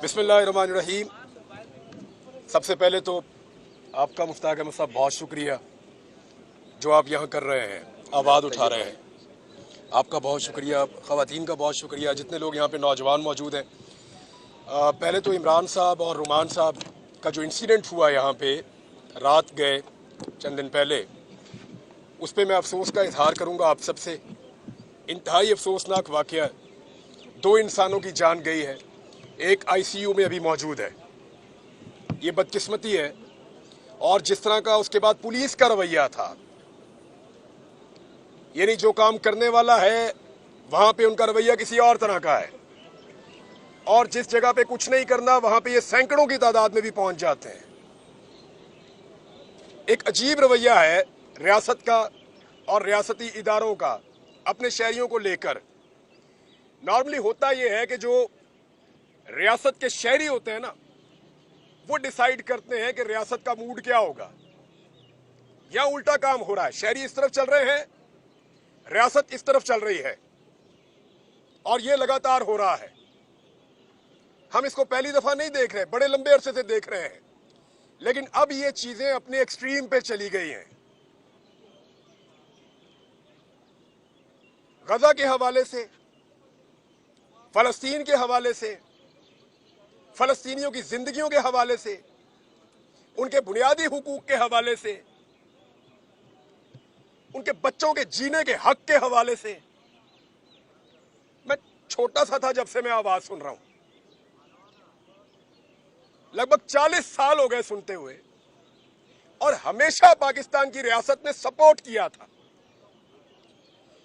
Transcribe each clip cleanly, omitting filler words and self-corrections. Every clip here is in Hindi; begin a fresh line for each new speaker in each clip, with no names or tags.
बिस्मिल्लाहिर्रहमानिर्रहीम। सबसे पहले तो आपका मुफ्ताक अहमद साहब बहुत शुक्रिया जो आप यहाँ कर रहे हैं, आवाज़ उठा रहे हैं। आपका बहुत शुक्रिया, ख़वातीन का बहुत शुक्रिया, जितने लोग यहाँ पे नौजवान मौजूद हैं। पहले तो इमरान साहब और रुमान साहब का जो इंसिडेंट हुआ यहाँ पे रात गए चंद दिन पहले, उस पर मैं अफसोस का इजहार करूँगा आप सबसे। इंतहाई अफसोसनाक वाक़या, 2 इंसानों की जान गई है, एक आईसीयू में अभी मौजूद है। ये बदकिस्मती है। और जिस तरह का उसके बाद पुलिस का रवैया था, यानी जो काम करने वाला है वहां पे उनका रवैया किसी और तरह का है, और जिस जगह पे कुछ नहीं करना वहां पे ये सैकड़ों की तादाद में भी पहुंच जाते हैं। एक अजीब रवैया है रियासत का और रियासती इदारों का अपने शहरियों को लेकर। नॉर्मली होता यह है कि जो रियासत के शहरी होते हैं ना, वो डिसाइड करते हैं कि रियासत का मूड क्या होगा। या उल्टा काम हो रहा है, शहरी इस तरफ चल रहे हैं, रियासत इस तरफ चल रही है, और ये लगातार हो रहा है। हम इसको पहली दफा नहीं देख रहे, बड़े लंबे अरसे से देख रहे हैं, लेकिन अब ये चीजें अपने एक्सट्रीम पे चली गई हैं। गजा के हवाले से, फलस्तीन के हवाले से, फलस्तीनियों की जिंदगियों के हवाले से, उनके बुनियादी हुकूक के हवाले से, उनके बच्चों के जीने के हक के हवाले से। मैं छोटा सा था जब से मैं आवाज सुन रहा हूं, लगभग 40 साल हो गए सुनते हुए, और हमेशा पाकिस्तान की रियासत ने सपोर्ट किया था।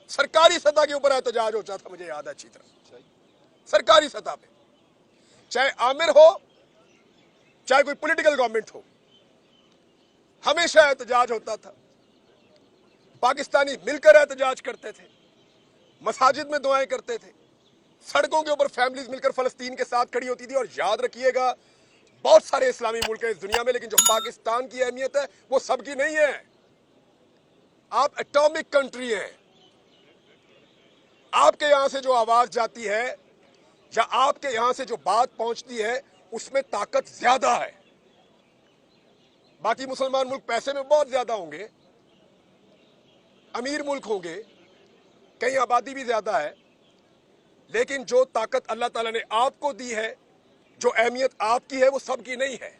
सरकारी सतह के ऊपर एहतजाज होता था, मुझे याद है अच्छी तरह, सरकारी सतह पे, चाहे आमिर हो चाहे कोई पॉलिटिकल गवर्नमेंट हो, हमेशा एहतजाज होता था। पाकिस्तानी मिलकर एहतजाज करते थे, मसाजिद में दुआएं करते थे, सड़कों के ऊपर फैमिलीज मिलकर फलस्तीन के साथ खड़ी होती थी। और याद रखिएगा, बहुत सारे इस्लामी मुल्क हैं इस दुनिया में, लेकिन जो पाकिस्तान की अहमियत है वो सबकी नहीं है। आप एटॉमिक कंट्री हैं। आपके यहां से जो आवाज जाती है या आपके यहां से जो बात पहुंचती है, उसमें ताकत ज्यादा है। बाकी मुसलमान मुल्क पैसे में बहुत ज्यादा होंगे, अमीर मुल्क होंगे, कहीं आबादी भी ज्यादा है, लेकिन जो ताकत अल्लाह ताला ने आपको दी है, जो अहमियत आपकी है, वो सबकी नहीं है।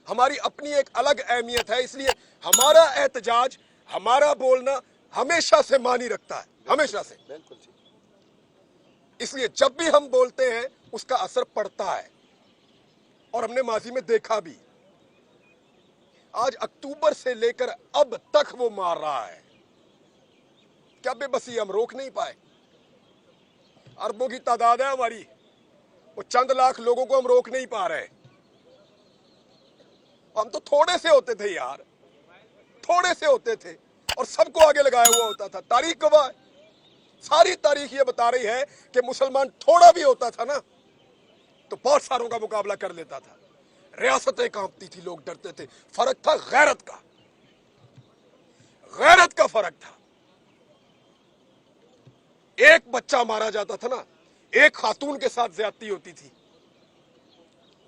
हमारी अपनी एक अलग अहमियत है, इसलिए हमारा एहतजाज, हमारा बोलना हमेशा से मानी रखता है, हमेशा से। बिल्कुल। इसलिए जब भी हम बोलते हैं उसका असर पड़ता है, और हमने माजी में देखा भी। आज अक्टूबर से लेकर अब तक वो मार रहा है। क्या बेबसी, हम रोक नहीं पाए। अरबों की तादाद है हमारी, वो चंद लाख लोगों को हम रोक नहीं पा रहे। हम तो थोड़े से होते थे यार, थोड़े से होते थे, और सबको आगे लगाया हुआ होता था। तारीख गवाह है, सारी तारीख ये बता रही है कि मुसलमान थोड़ा भी होता था ना, तो बहुत सारों का मुकाबला कर लेता था। रियासतें कांपती थी, लोग डरते थे। फर्क था गैरत का, गैरत का फर्क था। एक बच्चा मारा जाता था ना, एक खातून के साथ ज्यादती होती थी,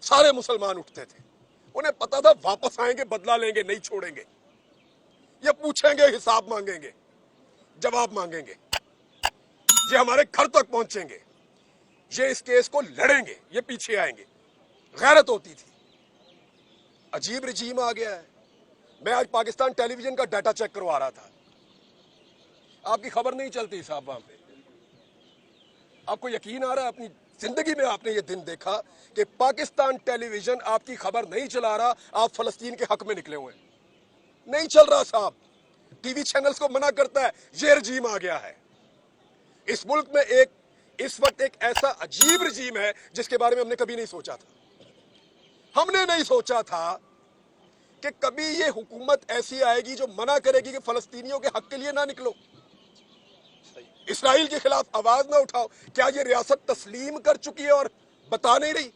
सारे मुसलमान उठते थे। उन्हें पता था वापस आएंगे, बदला लेंगे, नहीं छोड़ेंगे। ये पूछेंगे, हिसाब मांगेंगे, जवाब मांगेंगे, ये हमारे घर तक पहुंचेंगे, ये इस केस को लड़ेंगे, ये पीछे आएंगे। गैरत होती थी। अजीब रजीम आ गया है। मैं आज पाकिस्तान टेलीविजन का डाटा चेक करवा रहा था, आपकी खबर नहीं चलती साहब वहां पे। आपको यकीन आ रहा है, अपनी जिंदगी में आपने ये दिन देखा कि पाकिस्तान टेलीविजन आपकी खबर नहीं चला रहा, आप फलस्तीन के हक में निकले हुए? नहीं चल रहा साहब। टीवी चैनल्स को मना करता है। ये रजीम आ गया है इस मुल्क में। इस वक्त एक ऐसा अजीब रजीम है जिसके बारे में हमने कभी नहीं सोचा था। हमने नहीं सोचा था कि कभी ये हुकूमत ऐसी आएगी जो मना करेगी कि फलस्तीनियों के हक के लिए ना निकलो, इसराइल के खिलाफ आवाज ना उठाओ। क्या ये रियासत तस्लीम कर चुकी है और बता नहीं रही?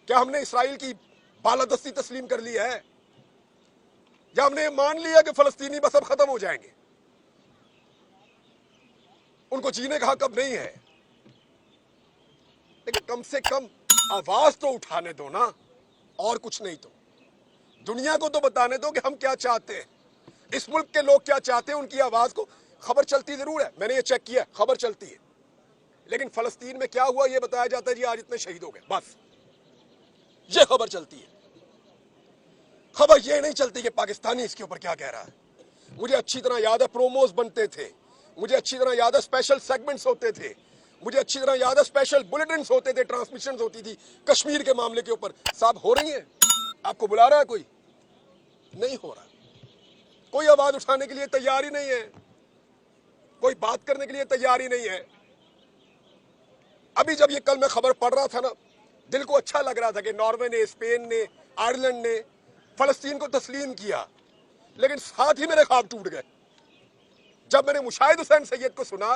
क्या हमने इसराइल की बालादस्ती तस्लीम कर ली है, या हमने मान लिया कि फलस्तीनी बस अब खत्म हो जाएंगे, उनको जीने का हक अब नहीं है? लेकिन कम से कम आवाज तो उठाने दो ना, और कुछ नहीं तो दुनिया को तो बताने दो कि हम क्या चाहते हैं, इस मुल्क के लोग क्या चाहते हैं, उनकी आवाज को। खबर चलती जरूर है, मैंने ये चेक किया, खबर चलती है, लेकिन फलस्तीन में क्या हुआ ये बताया जाता है, जी आज इतने शहीद हो गए, बस ये खबर चलती है। खबर ये नहीं चलती कि पाकिस्तानी इसके ऊपर क्या कह रहा है। मुझे अच्छी तरह याद है प्रोमोस बनते थे, मुझे अच्छी तरह याद है स्पेशल सेगमेंट्स होते थे, मुझे अच्छी तरह याद है स्पेशल बुलेटिन होते थे, ट्रांसमिशन होती थी कश्मीर के मामले के ऊपर। साहब हो रही है, आपको बुला रहा है कोई? नहीं हो रहा, कोई आवाज उठाने के लिए तैयार ही नहीं है, कोई बात करने के लिए तैयार ही नहीं है। अभी जब ये कल मैं खबर पढ़ रहा था ना, दिल को अच्छा लग रहा था कि नॉर्वे ने, स्पेन ने, आयरलैंड ने फलस्तीन को तस्लीम किया, लेकिन साथ ही मेरे ख्वाब टूट गए जब मैंने मुशाहिद हुसैन सैयद को सुना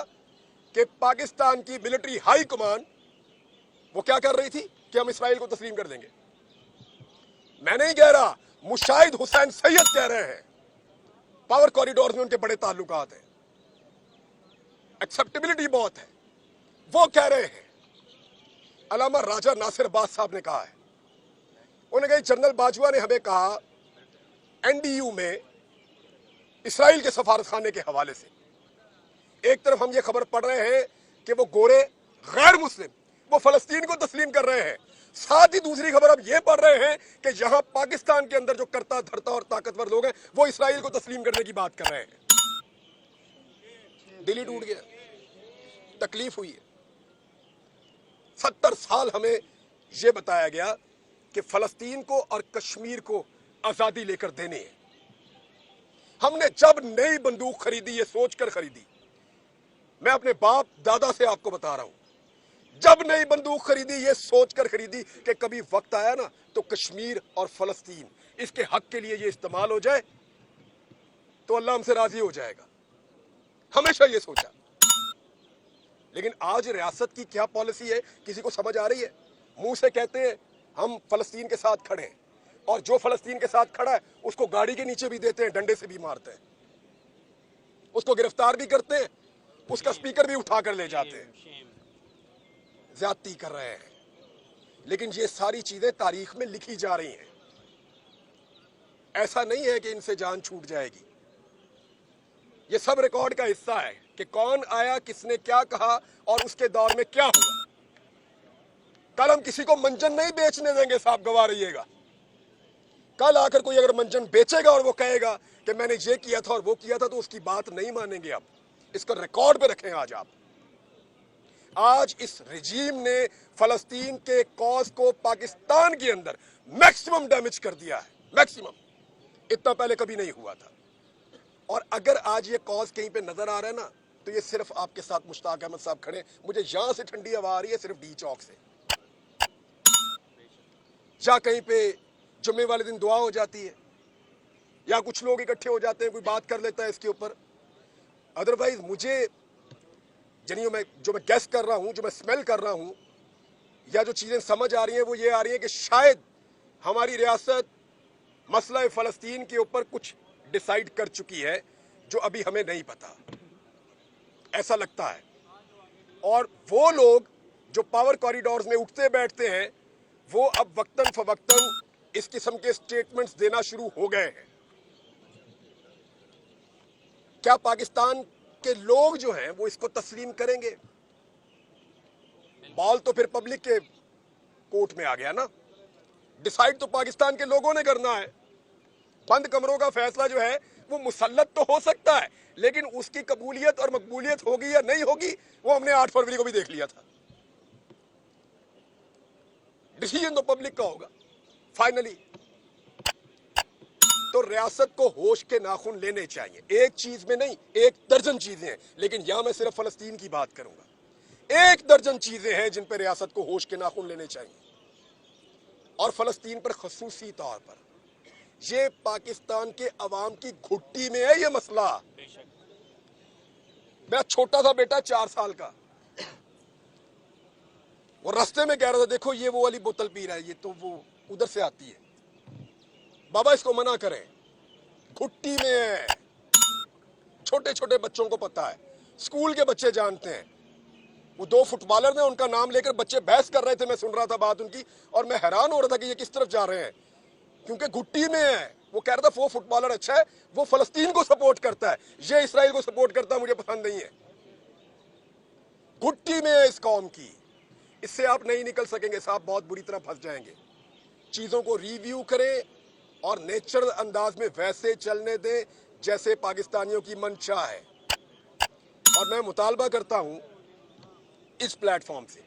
कि पाकिस्तान की मिलिट्री हाई कमान वो क्या कर रही थी कि हम इसराइल को तस्लीम कर देंगे। मैं नहीं कह रहा, मुशाहिद हुसैन सैयद कह रहे हैं। पावर कॉरिडोर में उनके बड़े ताल्लुकात हैं, एक्सेप्टेबिलिटी बहुत है, वो कह रहे हैं। अलामा राजा नासिर बाज साहब ने कहा है, उन्होंने कहा जनरल बाजवा ने हमें कहा एनडीयू में इसराइल के सफारतखाने के हवाले से, एक तरफ हम ये खबर पढ़ रहे हैं कि वो गोरे गैर मुस्लिम वो फलस्तीन को तस्लीम कर रहे हैं, साथ ही दूसरी खबर अब ये पढ़ रहे हैं कि यहां पाकिस्तान के अंदर जो करता धरता और ताकतवर लोग हैं वो इसराइल को तस्लीम करने की बात कर रहे हैं। दिल ही टूट गया, तकलीफ हुई है। 70 साल हमें यह बताया गया कि फलस्तीन को और कश्मीर को आजादी लेकर देनी है। हमने जब नई बंदूक खरीदी ये सोचकर खरीदी, मैं अपने बाप दादा से आपको बता रहा हूं, जब नई बंदूक खरीदी ये सोचकर खरीदी कि कभी वक्त आया ना तो कश्मीर और फलस्तीन इसके हक के लिए ये इस्तेमाल हो जाए तो अल्लाह हमसे राजी हो जाएगा, हमेशा ये सोचा। लेकिन आज रियासत की क्या पॉलिसी है किसी को समझ आ रही है? मुंह से कहते हैं हम फलस्तीन के साथ खड़े हैं, और जो फलस्तीन के साथ खड़ा है उसको गाड़ी के नीचे भी देते हैं, डंडे से भी मारते हैं, उसको गिरफ्तार भी करते हैं, उसका स्पीकर भी उठाकर ले जाते हैं, ज्यादती कर रहे हैं। लेकिन ये सारी चीजें तारीख में लिखी जा रही हैं, ऐसा नहीं है कि इनसे जान छूट जाएगी। ये सब रिकॉर्ड का हिस्सा है कि कौन आया, किसने क्या कहा और उसके दौर में क्या हुआ। कल हम किसी को मंजन नहीं बेचने देंगे, साहब गवाह रहिएगा। कल आकर कोई अगर मंजन बेचेगा और वो कहेगा कि मैंने ये किया था और वो किया था, तो उसकी बात नहीं मानेंगे। अब इसको रिकॉर्ड पे रखें। आज इस रिजीम ने फलस्तीन के कॉज को पाकिस्तान के अंदर मैक्सिमम डैमेज कर दिया है, मैक्सिमम। इतना पहले कभी नहीं हुआ था। और अगर आज ये कॉज कहीं पे नजर आ रहा है ना, तो ये सिर्फ आपके साथ मुश्ताक अहमद साहब खड़े, मुझे यहां से ठंडी हवा आ रही है सिर्फ डी चौक से, या कहीं पे जुम्मे वाले दिन दुआ हो जाती है, या कुछ लोग इकट्ठे हो जाते हैं, कोई बात कर लेता है इसके ऊपर। अदरवाइज मुझे जो मैं गैस कर रहा हूं, जो मैं स्मेल कर रहा हूं, या जो चीजें समझ आ रही हैं वो ये आ रही है कि शायद हमारी रियासत मसला फलस्तीन के ऊपर कुछ डिसाइड कर चुकी है जो अभी हमें नहीं पता, ऐसा लगता है। और वो लोग जो पावर कॉरिडोर्स में उठते बैठते हैं वो अब वक्तन फवक्तन इस किस्म के स्टेटमेंट्स देना शुरू हो गए हैं। क्या पाकिस्तान के लोग जो हैं वो इसको तस्लीम करेंगे? बॉल तो फिर पब्लिक के कोर्ट में आ गया ना। डिसाइड तो पाकिस्तान के लोगों ने करना है। बंद कमरों का फैसला जो है वो मुसल्लत तो हो सकता है, लेकिन उसकी कबूलियत और मकबूलियत होगी या नहीं होगी वो हमने 8 फरवरी को भी देख लिया था। डिसीजन तो पब्लिक का होगा फाइनली। तो रियासत को होश के नाखून लेने चाहिए। एक चीज में नहीं, 1 दर्जन चीजें हैं, लेकिन यहां मैं सिर्फ फलस्तीन की बात करूंगा। 1 दर्जन चीजें हैं जिन पर रियासत को होश के नाखून लेने चाहिए, और फलस्तीन पर खसूसी तौर पर ये पाकिस्तान के अवाम की घुट्टी में है ये मसला। मेरा छोटा सा बेटा 4 साल का, वो रास्ते में कह रहा था देखो ये वो वाली बोतल पी रहा है, ये तो वो उधर से आती है, बाबा इसको मना करें, घुट्टी में है। छोटे छोटे बच्चों को पता है, स्कूल के बच्चे जानते हैं। वो दो फुटबॉलर ने उनका नाम लेकर बच्चे बहस कर रहे थे, मैं सुन रहा था बात उनकी, और मैं हैरान हो रहा था कि ये किस तरफ जा रहे हैं, क्योंकि घुट्टी में है। वो कह रहा था वो फुटबॉलर अच्छा है, वो फलस्तीन को सपोर्ट करता है, ये इसराइल को सपोर्ट करता है, मुझे पसंद नहीं है। घुट्टी में है इस कौम की, इससे आप नहीं निकल सकेंगे साहब, बहुत बुरी तरह फंस जाएंगे। चीजों को रिव्यू करें और नेचुरल अंदाज में वैसे चलने दें जैसे पाकिस्तानियों की मंशा है। और मैं मुतालबा करता हूं इस प्लेटफॉर्म से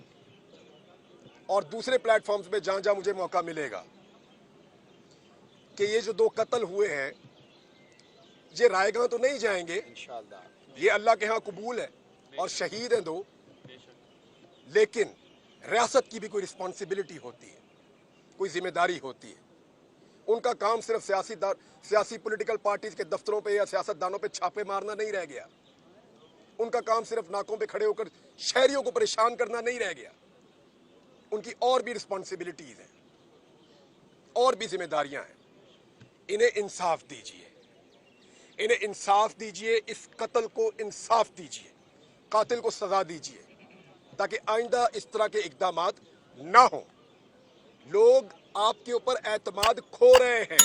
और दूसरे प्लेटफॉर्म्स पे जहां जहां मुझे मौका मिलेगा कि ये जो दो कत्ल हुए हैं ये रायगां तो नहीं जाएंगे इंशाअल्लाह, ये अल्लाह के यहाँ कबूल है और शहीद हैं दो, लेकिन रियासत की भी कोई रिस्पॉन्सिबिलिटी होती है, कोई जिम्मेदारी होती है। उनका काम सिर्फ सियासी पॉलिटिकल पार्टीज के दफ्तरों पे या सियासतदानों पे छापे मारना नहीं रह गया। उनका काम सिर्फ नाकों पे खड़े होकर शहरियों को परेशान करना नहीं रह गया। उनकी और भी रिस्पॉन्सिबिलिटीज हैं, और भी जिम्मेदारियां हैं। इन्हें इंसाफ दीजिए, इन्हें इंसाफ दीजिए, इस कत्ल को इंसाफ दीजिए, कातिल को सजा दीजिए, ताकि आइंदा इस तरह के इकदामात ना हो। लोग आपके ऊपर एतमाद खो रहे हैं।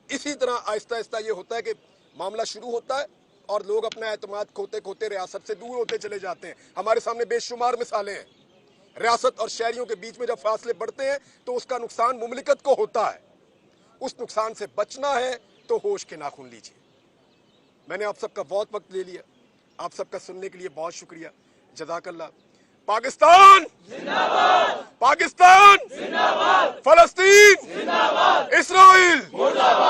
इसी तरह आहिस्ता आहिस्ता ये होता है कि मामला शुरू होता है और लोग अपना एतमाद खोते खोते रियासत से दूर होते चले जाते हैं। हमारे सामने बेशुमार मिसालें हैं। रियासत और शहरियों के बीच में जब फासले बढ़ते हैं तो उसका नुकसान मुमलिकत को होता है। उस नुकसान से बचना है तो होश के नाखून लीजिए। मैंने आप सबका बहुत वक्त ले लिया, आप सबका सुनने के लिए बहुत शुक्रिया। जज़ाकल्लाह। पाकिस्तान जिंदाबाद, पाकिस्तान जिंदाबाद, फलस्तीन जिंदाबाद, इसराइल मुर्दाबाद।